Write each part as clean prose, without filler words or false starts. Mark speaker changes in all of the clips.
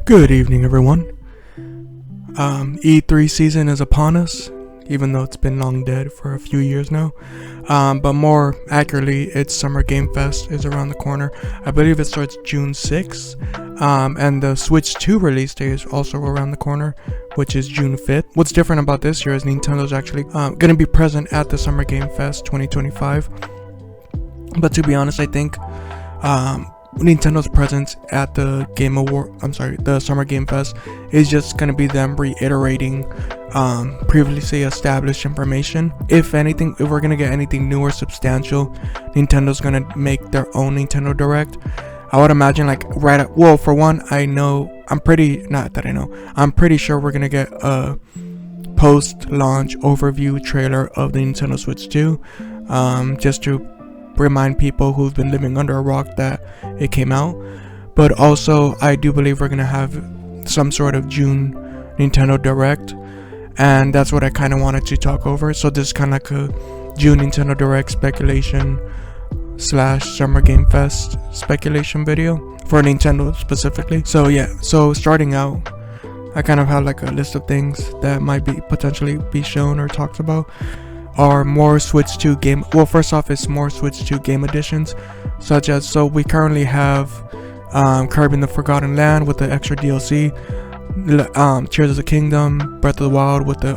Speaker 1: Good evening, everyone. E3 season is upon us, even though it's been long dead for a few years now. But more accurately, it's Summer Game Fest is around the corner. I believe it starts June 6th, and the Switch 2 release day is also around the corner, which is June 5th. What's different about this year is Nintendo's actually going to be present at the Summer Game Fest 2025. But to be honest, I think Nintendo's presence at the the Summer Game Fest is just gonna be them reiterating previously established information. If anything, if we're gonna get anything new or substantial, Nintendo's gonna make their own Nintendo Direct. I would imagine for one, I'm pretty sure we're gonna get a post-launch overview trailer of the Nintendo Switch 2, just to remind people who've been living under a rock that it came out. But also, I do believe we're gonna have some sort of June Nintendo Direct, and that's what I kind of wanted to talk over. So this is kind of like a June Nintendo Direct speculation / Summer Game Fest speculation video for Nintendo specifically. So starting out, I kind of have like a list of things that might be potentially be shown or talked about. Are more Switch 2 game. Well, first off, it's more Switch 2 game additions, such as we currently have Kirby and the Forgotten Land with the extra DLC, Tears of the Kingdom, Breath of the Wild with the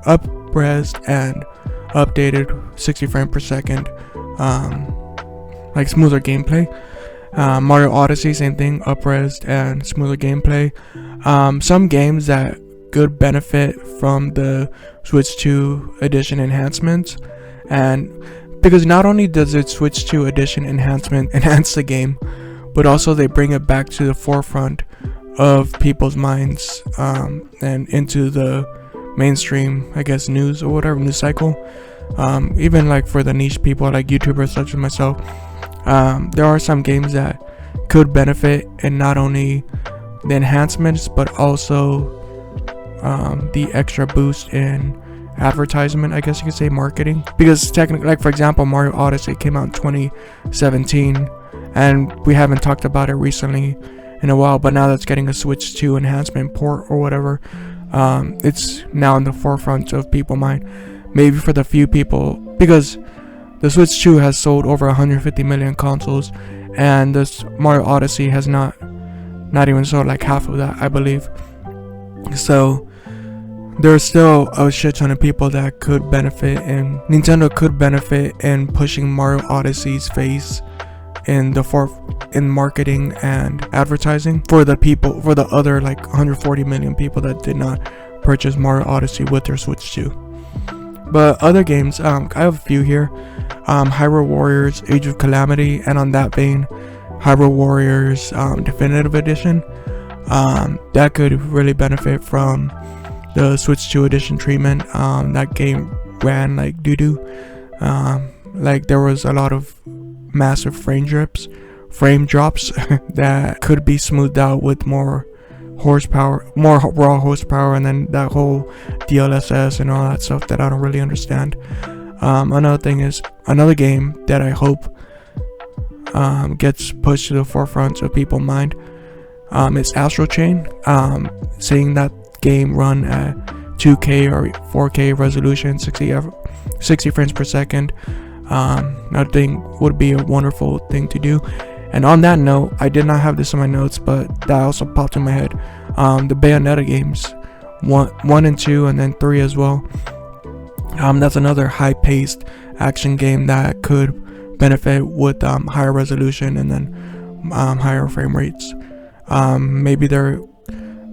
Speaker 1: up-res and updated 60 frames per second, like smoother gameplay. Mario Odyssey, same thing, up-res and smoother gameplay. Some games that could benefit from the Switch 2 edition enhancements, and because not only does its Switch 2 edition enhancement enhance the game, but also they bring it back to the forefront of people's minds, and into the mainstream, I guess, news or whatever, news cycle. Even like for the niche people like YouTubers such as myself, there are some games that could benefit in not only the enhancements but also the extra boost in advertisement, I guess you could say, marketing. Because technically, like for example, Mario Odyssey came out in 2017, and we haven't talked about it recently in a while, but now that's getting a Switch 2 enhancement port or whatever, it's now in the forefront of people's mind. Maybe for the few people, because the Switch 2 has sold over 150 million consoles, and this Mario Odyssey has not even sold like half of that, I believe. So there's still a shit ton of people that could benefit, and Nintendo could benefit in pushing Mario Odyssey's face in marketing and advertising for the other like 140 million people that did not purchase Mario Odyssey with their Switch 2. But other games, I have a few here. Hyrule Warriors Age of Calamity, and on that vein, Hyrule Warriors Definitive Edition. That could really benefit from the Switch 2 edition treatment. That game ran like doo-doo. Like there was a lot of massive frame drops that could be smoothed out with more raw horsepower, and then that whole DLSS and all that stuff that I don't really understand. Another game that I hope gets pushed to the forefront of people's mind. It's Astral Chain. Seeing that game run at 2K or 4K resolution, 60 frames per second, I think would be a wonderful thing to do. And on that note, I did not have this in my notes, but that also popped in my head. The Bayonetta games, 1 and 2, and then 3 as well. That's another high-paced action game that could benefit with higher resolution and then higher frame rates. Maybe they're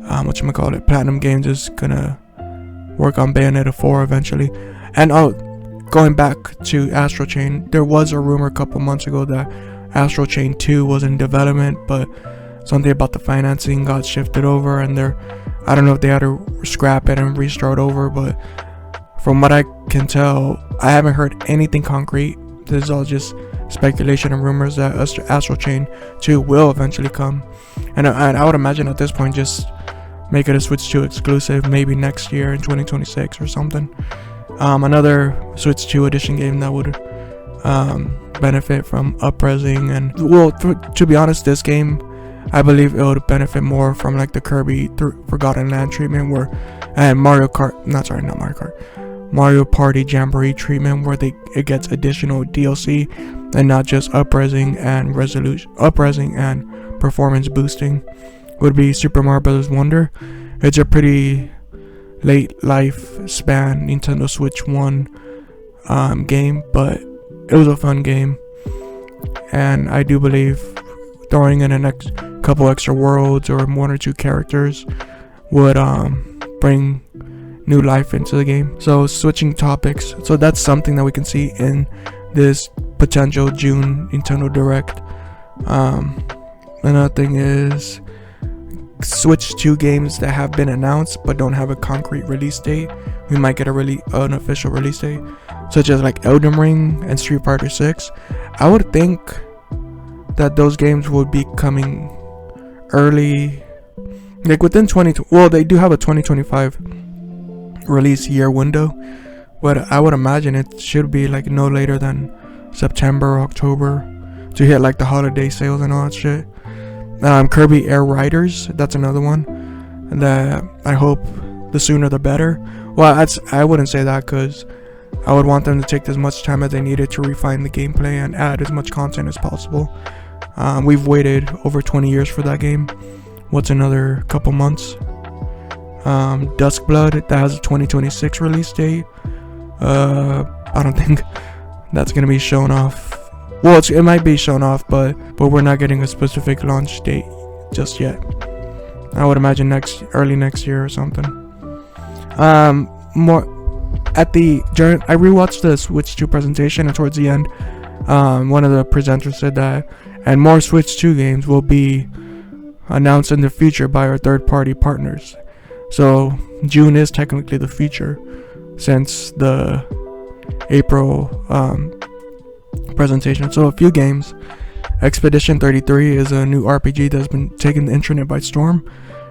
Speaker 1: Platinum Games is gonna work on Bayonetta 4 eventually. And going back to Astral Chain, there was a rumor a couple months ago that Astral Chain 2 was in development, but something about the financing got shifted over, and I don't know if they had to scrap it and restart over, but from what I can tell, I haven't heard anything concrete. This is all just speculation and rumors that Astral Chain 2 will eventually come. And I would imagine at this point just make it a Switch 2 exclusive, maybe next year in 2026 or something. Another Switch 2 edition game that would benefit from up-resing, and to be honest, this game I believe it would benefit more from like the Kirby Forgotten Land treatment, and Mario Party Jamboree treatment, where it gets additional DLC and not just up-resing and performance boosting. Would be Super Mario Bros. Wonder. It's a pretty late life span Nintendo Switch 1 game, but it was a fun game, and I do believe throwing in a next couple extra worlds or 1 or 2 characters would bring new life into the game. So switching topics, so that's something that we can see in this potential June Nintendo Direct. Another thing is Switch 2 games that have been announced but don't have a concrete release date. We might get an official release date, such as like Elden Ring and Street Fighter 6. I would think that those games would be coming early, like within they do have a 2025 release year window, but I would imagine it should be like no later than September or October to hit like the holiday sales and all that shit. Kirby Air Riders, that's another one that I hope the sooner the better. Well, I wouldn't say that, because I would want them to take as much time as they needed to refine the gameplay and add as much content as possible. We've waited over 20 years for that game. What's another couple months? Duskblood, that has a 2026 release date. I don't think that's gonna be shown off. Well, it might be shown off, but we're not getting a specific launch date just yet. I would imagine early next year or something. I rewatched the Switch 2 presentation, and towards the end, one of the presenters said that, and more Switch 2 games will be announced in the future by our third-party partners. So June is technically the future, since the April presentation. So a few games. Expedition 33 is a new RPG that's been taking the internet by storm.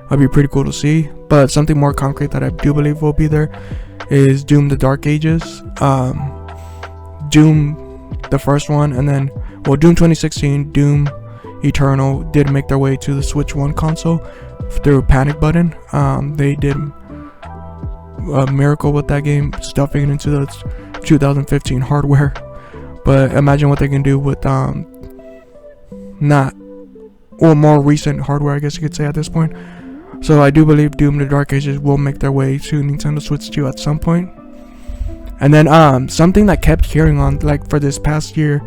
Speaker 1: That'd be pretty cool to see. But something more concrete that I do believe will be there is Doom: The Dark Ages. Doom, the first one, and then Doom 2016, Doom Eternal did make their way to the Switch 1 console through Panic Button. They did a miracle with that game, stuffing it into the 2015 hardware. But imagine what they can do with more recent hardware, I guess you could say, at this point. So I do believe Doom: The Dark Ages will make their way to Nintendo Switch 2 at some point. And then something that kept hearing on like for this past year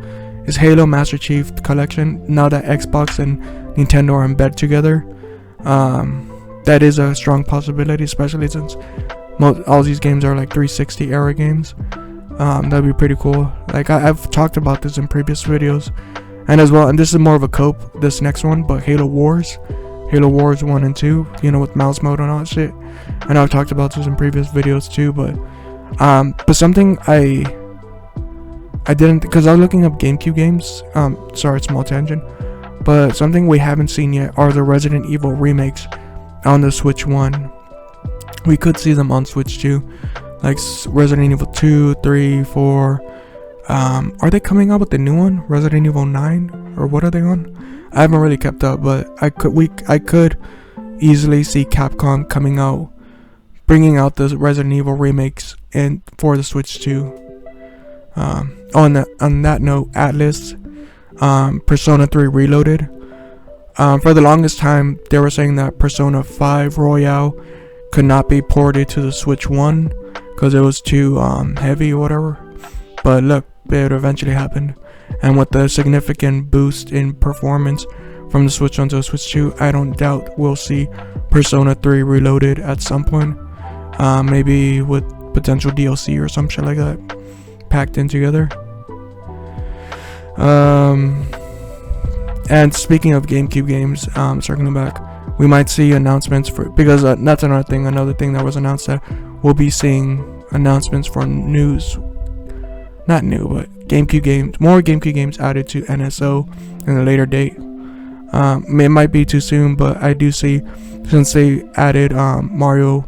Speaker 1: is Halo Master Chief Collection. Now that Xbox and Nintendo are in bed together, that is a strong possibility, especially since all these games are like 360 era games. That'd be pretty cool. Like I've talked about this in previous videos, and this is more of a cope, this next one, but Halo Wars 1 and 2, with mouse mode and all that shit. I know I've talked about this in previous videos too, but something I didn't, because I was looking up GameCube games. Sorry, small tangent, but something we haven't seen yet are the Resident Evil remakes on the Switch 1. We could see them on Switch 2, like Resident Evil 2, 3, 4. Are they coming out with the new one, Resident Evil 9, or what are they on? I haven't really kept up, but I could easily see Capcom bringing out the Resident Evil remakes for the Switch 2. On that note, Atlas, Persona 3 Reloaded. For the longest time, they were saying that Persona 5 Royale could not be ported to the Switch 1 because it was too heavy or whatever. But look, it eventually happened. And with the significant boost in performance from the Switch 1 to the Switch 2, I don't doubt we'll see Persona 3 Reloaded at some point. Maybe with potential DLC or some shit like that packed in together. And speaking of GameCube games, circling back, we might see announcements because that's another thing that was announced, that we'll be seeing announcements for GameCube games, more GameCube games added to NSO in a later date. It might be too soon, but I do see, since they added Mario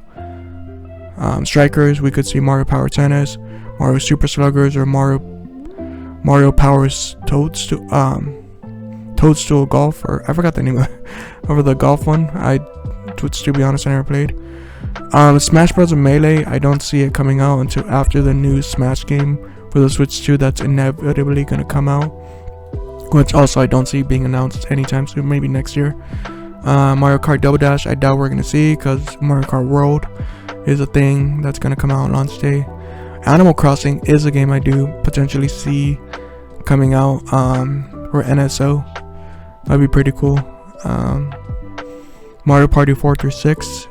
Speaker 1: Strikers, we could see Mario Power Tennis, Mario Super Sluggers, or Mario Power Toadstool Golf, or I forgot the name of the golf one. To be honest, I never played. Smash Bros. Melee, I don't see it coming out until after the new Smash game for the Switch 2 that's inevitably gonna come out, which also I don't see being announced anytime soon, maybe next year. Mario Kart Double Dash, I doubt we're gonna see, because Mario Kart World is a thing that's gonna come out on launch day. Animal Crossing is a game I do potentially see coming out for NSO. That'd be pretty cool. Mario Party 4 through 6,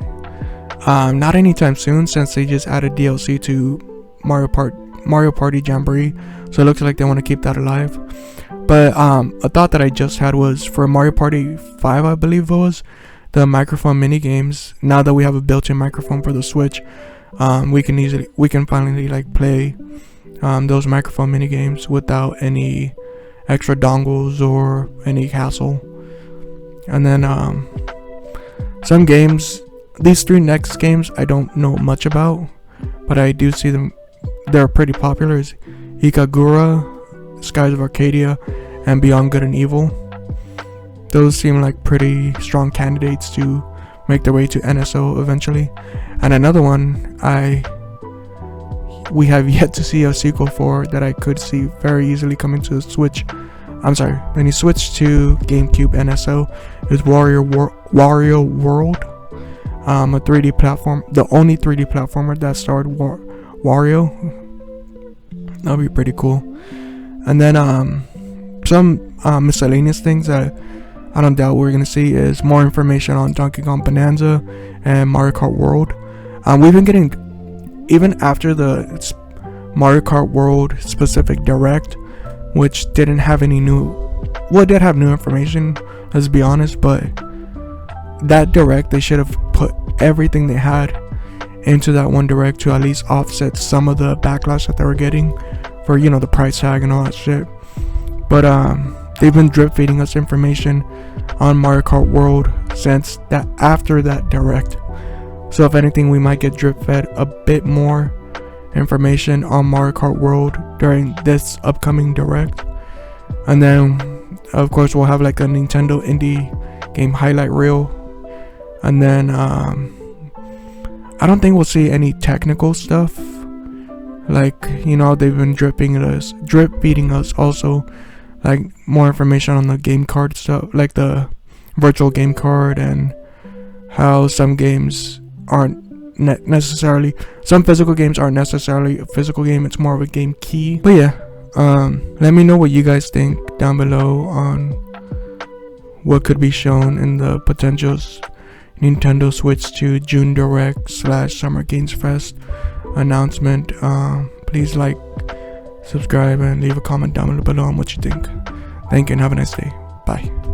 Speaker 1: not anytime soon, since they just added DLC to Mario Party Jamboree, so it looks like they want to keep that alive. But a thought that I just had was for Mario Party 5, I believe it was, the microphone mini games. Now that we have a built-in microphone for the Switch, we can finally like play those microphone mini games without any extra dongles or any hassle. And then some games, these 3 next games I don't know much about, but I do see them, they're pretty popular, is Ikagura, Skies of Arcadia, and Beyond Good and Evil. Those seem like pretty strong candidates to make their way to NSO eventually. And another one we have yet to see a sequel for that I could see very easily coming to the Switch. When you switch to GameCube NSO, is Wario World, a 3D platform, the only 3D platformer that starred Wario. That'll be pretty cool. And then some miscellaneous things that I don't doubt we're gonna see is more information on Donkey Kong Bonanza and Mario Kart World. We've been getting, even after the Mario Kart World specific direct, which didn't have any it did have new information, let's be honest, but that direct, they should have put everything they had into that one direct to at least offset some of the backlash that they were getting for, the price tag and all that shit. But they've been drip feeding us information on Mario Kart World since that, after that direct. So if anything, we might get drip fed a bit more information on Mario Kart World during this upcoming direct. And then of course we'll have like a Nintendo indie game highlight reel. And then I don't think we'll see any technical stuff, like they've been drip feeding us also like more information on the game card stuff, like the virtual game card, and how some games aren't necessarily, some physical games aren't necessarily a physical game, it's more of a game key. But yeah, let me know what you guys think down below on what could be shown in the potentials Nintendo Switch 2 June Direct / Summer Games Fest announcement. Please like, subscribe, and leave a comment down below on what you think. Thank you and have a nice day. Bye.